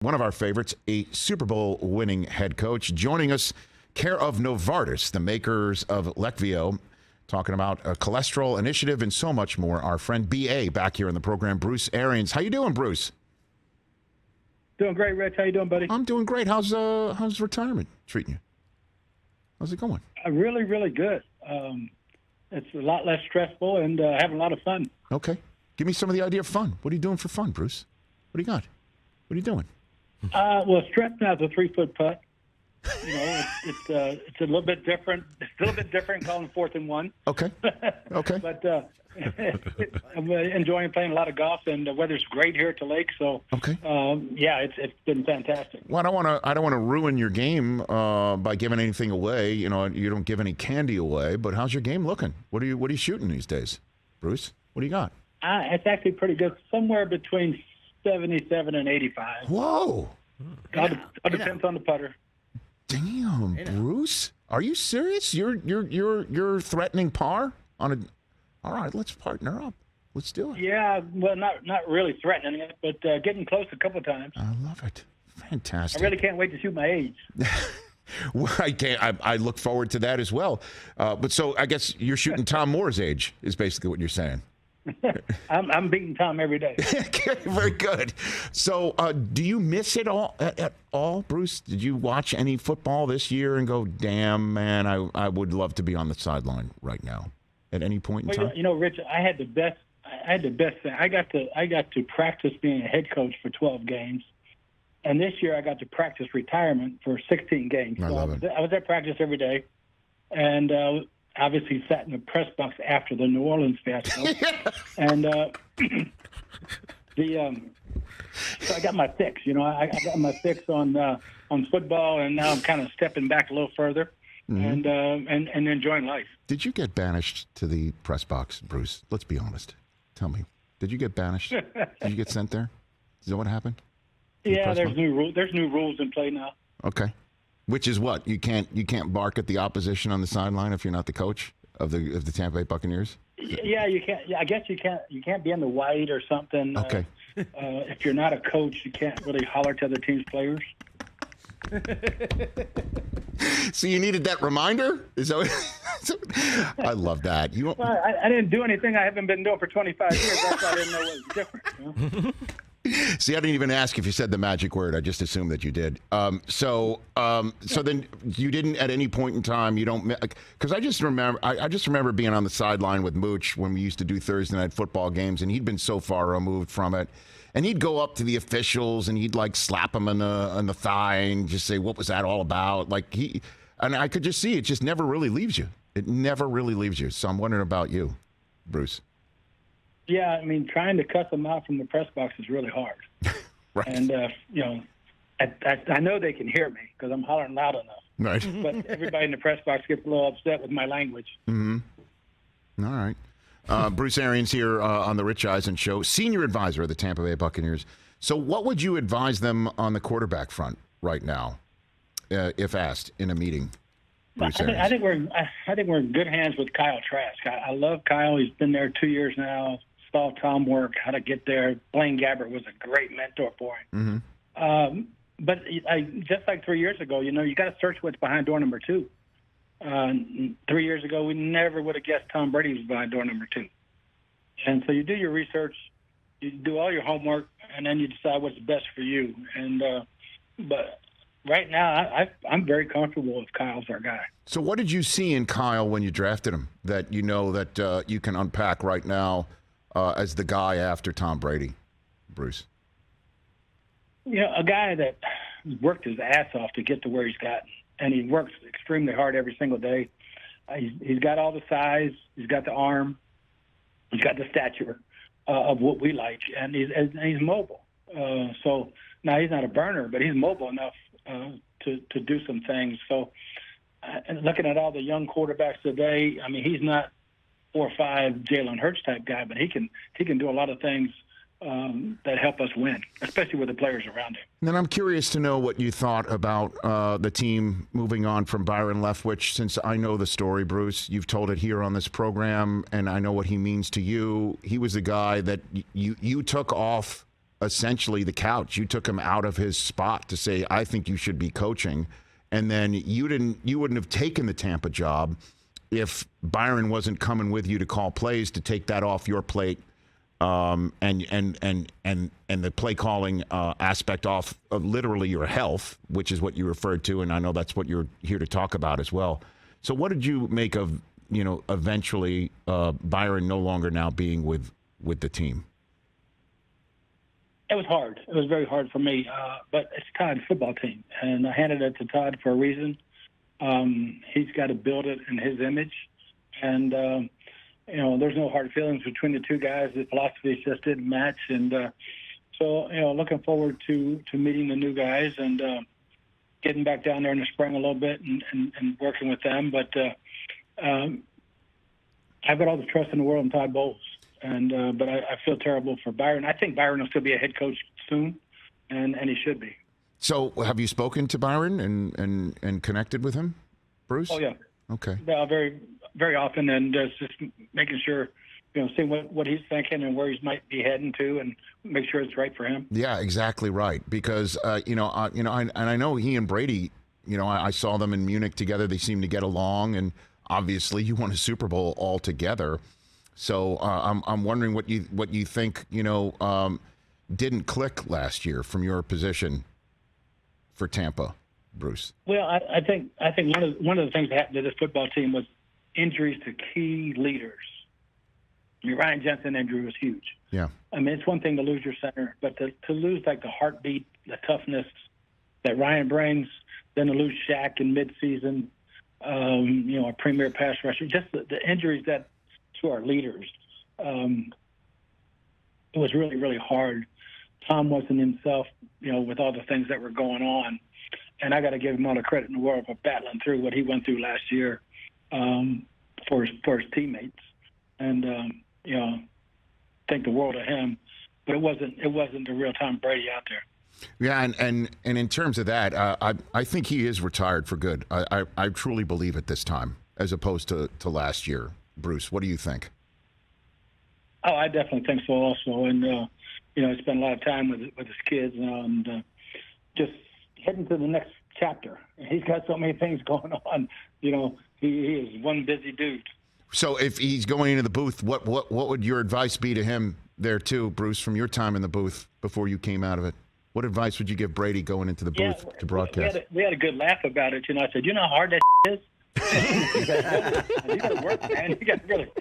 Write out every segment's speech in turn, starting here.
one of our favorites, a Super Bowl winning head coach, joining us, care of Novartis, the makers of Leqvio, talking about a cholesterol initiative and so much more. Our friend B.A. back here in the program, Bruce Arians. How you doing, Bruce? Doing great, Rich. How you doing, buddy? I'm doing great. How's retirement treating you? How's it going? Really, really good. It's a lot less stressful and having a lot of fun. Okay. Give me some of the idea of fun. What are you doing for fun, Bruce? What do you got? What are you doing? Well, stretching out the 3-foot putt. You know, it's a little bit different. It's a little bit different calling 4th and 1. Okay. Okay. But I'm enjoying playing a lot of golf, and the weather's great here at the lake. So, okay. Yeah, it's been fantastic. Well, I don't want to ruin your game by giving anything away. You know, you don't give any candy away. But how's your game looking? What are you shooting these days, Bruce? What do you got? It's actually pretty good. Somewhere between 77 and 85. Whoa! All depends on the putter. Damn, Bruce, are you serious? You're threatening par on a. All right, let's partner up. Let's do it. Yeah, well, not really threatening it, but getting close a couple of times. I love it. Fantastic. I really can't wait to shoot my age. Well, I look forward to that as well. But so I guess you're shooting Tom Moore's age is basically what you're saying. I'm beating Tom every day. Okay, very good. So, do you miss it at all, Bruce? Did you watch any football this year and go, "Damn, man, I would love to be on the sideline right now"? At any point in time, you know, Rich, I had the best thing. I got to practice being a head coach for 12 games, and this year I got to practice retirement for 16 games. I love it. I was at practice every day, and obviously sat in the press box after the New Orleans fiasco. And so I got my fix. You know, I got my fix on football, and now I'm kind of stepping back a little further and enjoying life. Did you get banished to the press box, Bruce? Let's be honest. Tell me, did you get banished? Did you get sent there? Is that what happened? Yeah, there's new rules in play now. Okay. Which is what? You can't bark at the opposition on the sideline if you're not the coach of the Tampa Bay Buccaneers? Yeah, you can't. Yeah, I guess you can't be in the white or something. Okay. If you're not a coach, you can't really holler to other team's players. So you needed that reminder? Is that what, I love that. Well, I didn't do anything I haven't been doing for 25 years. That's why I didn't know what was different. You know? See, I didn't even ask if you said the magic word. I just assumed that you did. So then you didn't at any point in time. You don't, because I just remember being on the sideline with Mooch when we used to do Thursday night football games, and he'd been so far removed from it, and he'd go up to the officials and he'd like slap him on the thigh and just say, "What was that all about?" And I could just see it just never really leaves you. It never really leaves you. So I'm wondering about you, Bruce. Yeah, I mean, trying to cut them out from the press box is really hard. Right. And, you know, I know they can hear me because I'm hollering loud enough. Right. But everybody in the press box gets a little upset with my language. Mm-hmm. All right. Bruce Arians here on the Rich Eisen Show, senior advisor of the Tampa Bay Buccaneers. So what would you advise them on the quarterback front right now, if asked in a meeting? I think we're in good hands with Kyle Trask. I love Kyle. He's been there 2 years now. Saw Tom work, how to get there. Blaine Gabbert was a great mentor for him. Mm-hmm. But just like 3 years ago, you know, you got to search what's behind door number 2. 3 years ago, we never would have guessed Tom Brady was behind door number 2. And so you do your research, you do all your homework, and then you decide what's best for you. And but right now, I'm very comfortable if Kyle's our guy. So what did you see in Kyle when you drafted him that you know that you can unpack right now as the guy after Tom Brady, Bruce? You know, a guy that worked his ass off to get to where he's gotten, and he works extremely hard every single day. He's got all the size, he's got the arm, he's got the stature of what we like, and he's mobile. So now he's not a burner, but he's mobile enough to do some things. So looking at all the young quarterbacks today, I mean, he's not 4 or 5 Jalen Hurts type guy, but he can do a lot of things that help us win, especially with the players around him. And then I'm curious to know what you thought about the team moving on from Byron Leftwich, since I know the story, Bruce. You've told it here on this program, and I know what he means to you. He was the guy that you took off essentially the couch. You took him out of his spot to say, I think you should be coaching. And then you wouldn't have taken the Tampa job if Byron wasn't coming with you to call plays to take that off your plate, and the play calling aspect off of literally your health, which is what you referred to, and I know that's what you're here to talk about as well. So what did you make of, eventually Byron no longer now being with the team? It was hard. It was very hard for me, but it's Todd's football team, and I handed it to Todd for a reason. He's got to build it in his image, and there's no hard feelings between the two guys. The philosophies just didn't match, and so looking forward to meeting the new guys and getting back down there in the spring a little bit and working with them. But I've got all the trust in the world in Todd Bowles, and but I feel terrible for Byron. I think Byron will still be a head coach soon, and he should be. So have you spoken to Byron and connected with him, Bruce? Oh, yeah. Okay. Very, very often, and just making sure, seeing what he's thinking and where he might be heading to, and make sure it's right for him. Yeah, exactly right. Because I know he and Brady. I saw them in Munich together. They seem to get along, and obviously you won a Super Bowl all together. So I'm wondering what you think didn't click last year from your position for Tampa, Bruce. Well, I think one of the things that happened to this football team was injuries to key leaders. I mean, Ryan Jensen injury was huge. Yeah. I mean, it's one thing to lose your center, but to lose like the heartbeat, the toughness that Ryan brings, then to lose Shaq in midseason, a premier pass rusher, just the injuries that to our leaders. It was really, really hard. Tom wasn't himself, with all the things that were going on. And I got to give him all the credit in the world for battling through what he went through last year for his teammates. And, think the world of him. But it wasn't the real Tom Brady out there. Yeah, and in terms of that, I think he is retired for good. I truly believe it this time, as opposed to last year. Bruce, what do you think? Oh, I definitely think so also. And, he spent a lot of time with his kids and just heading to the next chapter. He's got so many things going on. He is one busy dude. So if he's going into the booth, what would your advice be to him there too, Bruce, from your time in the booth before you came out of it? What advice would you give Brady going into the booth to broadcast? We had a good laugh about it. I said, how hard that is? You got to work, man. You got to really.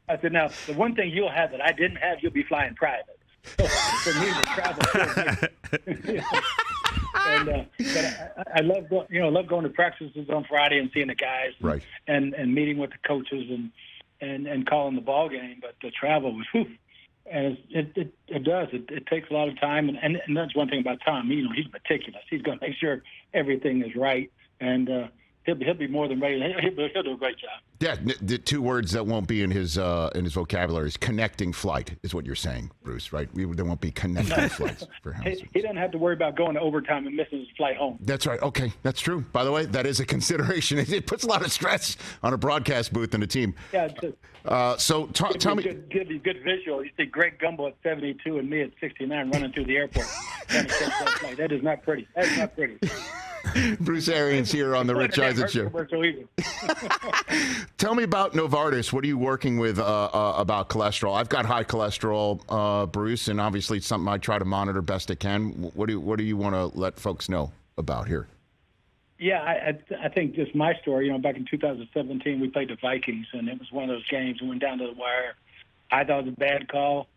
I said, now, the one thing you'll have that I didn't have, you'll be flying private. So for me to travel. And but I love going to practices on Friday and seeing the guys, right, and meeting with the coaches and calling the ball game. But the travel was, whew, and it does. It takes a lot of time, and that's one thing about Tom. He's meticulous. He's going to make sure everything is right, and he'll be more than ready. He'll do a great job. Yeah, the two words that won't be in his vocabulary is connecting flight, is what you're saying, Bruce, right? There won't be connecting flights for him. He doesn't have to worry about going to overtime and missing his flight home. That's right. Okay, that's true. By the way, that is a consideration. It puts a lot of stress on a broadcast booth and a team. Yeah. So tell me. Give you a good visual. You see Greg Gumbel at 72 and me at 69 running through the airport. That is not pretty. That is not pretty. Bruce Arians here on the Rich Eisen Show. Tell me about Novartis. What are you working with about cholesterol? I've got high cholesterol, Bruce, and obviously it's something I try to monitor best I can. What do you want to let folks know about here? Yeah, I think just my story. Back in 2017, we played the Vikings, and it was one of those games. We went down to the wire. I thought it was a bad call.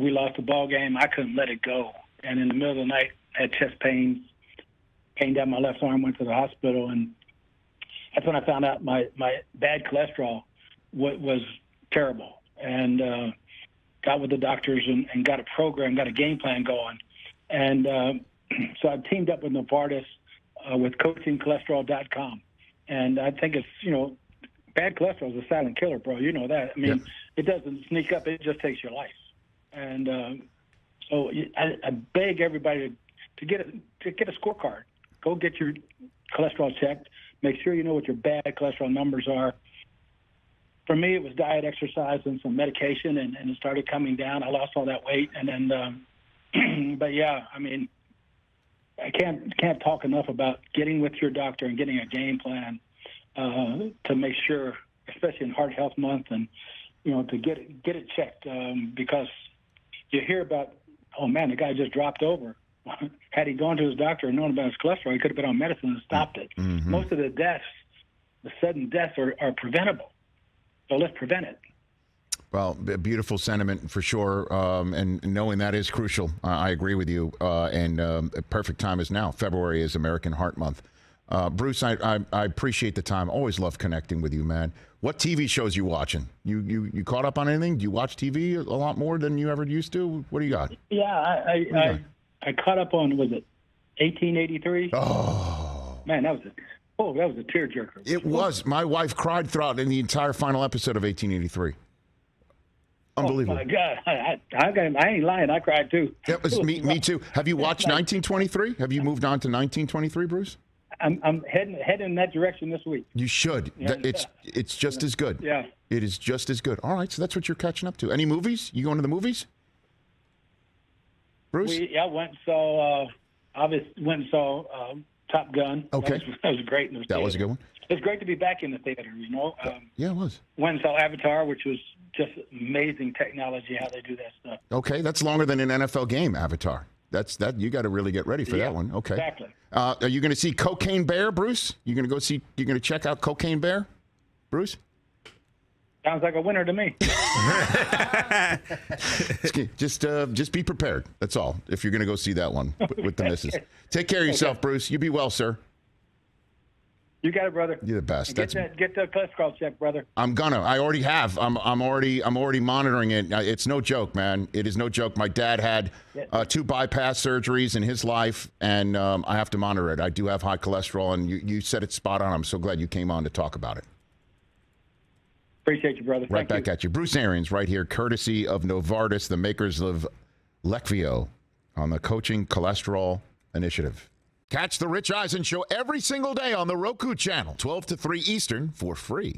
We lost the ball game. I couldn't let it go, and in the middle of the night, I had chest pains. Pain down my left arm, went to the hospital, and that's when I found out my bad cholesterol was terrible. And got with the doctors and got a program, got a game plan going. And so I teamed up with Novartis with coachingcholesterol.com. And I think it's, bad cholesterol is a silent killer, bro. You know that. I mean, It doesn't sneak up. It just takes your life. And so I beg everybody to get a scorecard. Go get your cholesterol checked. Make sure you know what your bad cholesterol numbers are. For me, it was diet, exercise, and some medication, and it started coming down. I lost all that weight, and then But yeah, I mean, I can't talk enough about getting with your doctor and getting a game plan to make sure, especially in Heart Health Month, and to get it checked because you hear about, oh man, the guy just dropped over. Had he gone to his doctor and known about his cholesterol, he could have been on medicine and stopped it. Mm-hmm. Most of the deaths, the sudden deaths, are preventable. So let's prevent it. Well, a beautiful sentiment for sure, and knowing that is crucial. I agree with you, and a perfect time is now. February is American Heart Month. Bruce, I appreciate the time. Always love connecting with you, man. What TV shows you watching? You caught up on anything? Do you watch TV a lot more than you ever used to? What do you got? Yeah, I caught up on, was it 1883? Oh. Man, that was a tearjerker. It was. My wife cried throughout in the entire final episode of 1883. Unbelievable. Oh, my God. I ain't lying. I cried, too. That was me too. Have you watched 1923? Have you moved on to 1923, Bruce? I'm heading in that direction this week. You should. Yeah, it's just as good. Yeah. It is just as good. All right, so that's what you're catching up to. Any movies? You going to the movies? Bruce? Went and saw Top Gun. Okay. That was great. That was a good one. It's great to be back in the theater, Yeah, it was. Went and saw Avatar, which was just amazing technology, how they do that stuff. Okay, that's longer than an NFL game, Avatar. That's you got to really get ready for that one. Okay. Exactly. Are you going to see Cocaine Bear, Bruce? You're going to check out Cocaine Bear, Bruce? Sounds like a winner to me. Just be prepared. That's all. If you're going to go see that one with the missus. Take care of yourself, Bruce. You be well, sir. You got it, brother. You're the best. Get the cholesterol check, brother. I'm gonna. I already have. I'm already monitoring it. It's no joke, man. It is no joke. My dad had 2 bypass surgeries in his life, and I have to monitor it. I do have high cholesterol, and you said it spot on. I'm so glad you came on to talk about it. Appreciate you, brother. Right back at you. Bruce Arians right here, courtesy of Novartis, the makers of Leqvio, on the Coaching Cholesterol Initiative. Catch the Rich Eisen Show every single day on the Roku channel, 12 to 3 Eastern, for free.